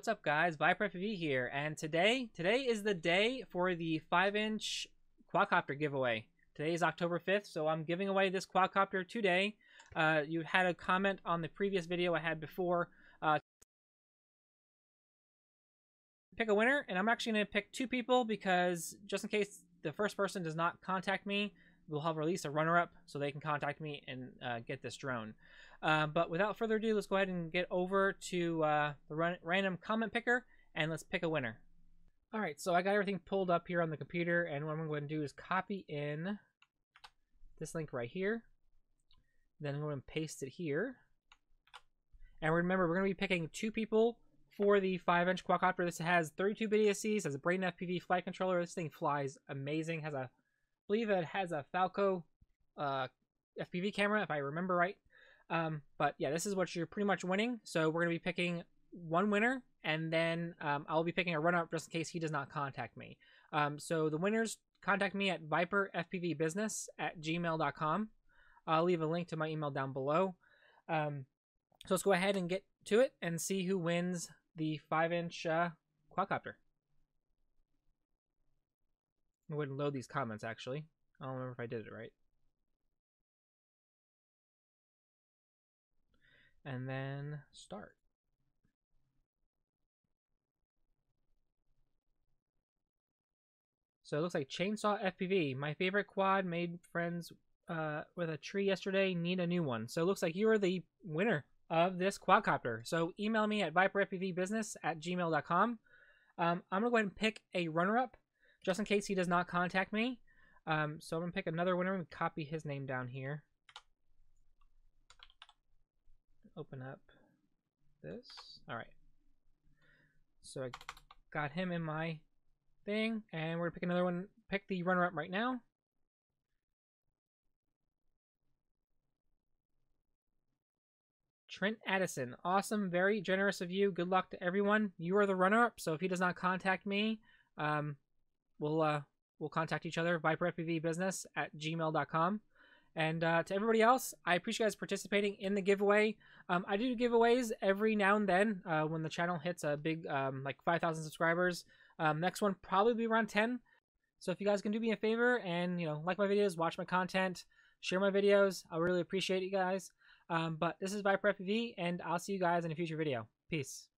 What's up, guys? Viper FPV here, and today is the day for the 5-inch quadcopter giveaway. Today is October 5th, so I'm giving away this quadcopter today. You had a comment on the previous video I had before. Pick a winner, and I'm actually going to pick two people because just in case the first person does not contact me, we'll have released a runner-up so they can contact me and get this drone. But without further ado, let's go ahead and get over to the random comment picker and let's pick a winner. Alright, so I got everything pulled up here on the computer, and what I'm going to do is copy in this link right here. Then I'm going to paste it here. And remember, we're going to be picking two people for the 5-inch quadcopter. This has 32 bit ESCs, has a BNF FPV flight controller. This thing flies amazing. Has a, I believe it has a Falco FPV camera, if I remember right. But yeah, this is what you're pretty much winning. So we're going to be picking one winner, and then I'll be picking a runner-up just in case he does not contact me. So the winners contact me at viperfpvbusiness@gmail.com. I'll leave a link to my email down below. So let's go ahead and get to it and see who wins the 5-inch quadcopter. I'm going to load these comments, actually. I don't remember if I did it right. And then start. So it looks like Chainsaw FPV. My favorite quad, made friends with a tree yesterday, need a new one. So it looks like you are the winner of this quadcopter. So email me at viperfpvbusiness@gmail.com. I'm going to go ahead and pick a runner-up just in case he does not contact me. So I'm going to pick another winner and copy his name down here. Open up this. All right. So I got him in my thing, and we're gonna pick another one. Pick the runner-up right now. Trent Addison, awesome, very generous of you. Good luck to everyone. You are the runner-up. So if he does not contact me, we'll contact each other. viperfpvbusiness@gmail.com. And to everybody else, I appreciate you guys participating in the giveaway. I do giveaways every now and then when the channel hits a big, like 5,000 subscribers. Next one probably be around 10. So if you guys can do me a favor and, like my videos, watch my content, share my videos, I really appreciate you guys. But this is Viper FPV, and I'll see you guys in a future video. Peace.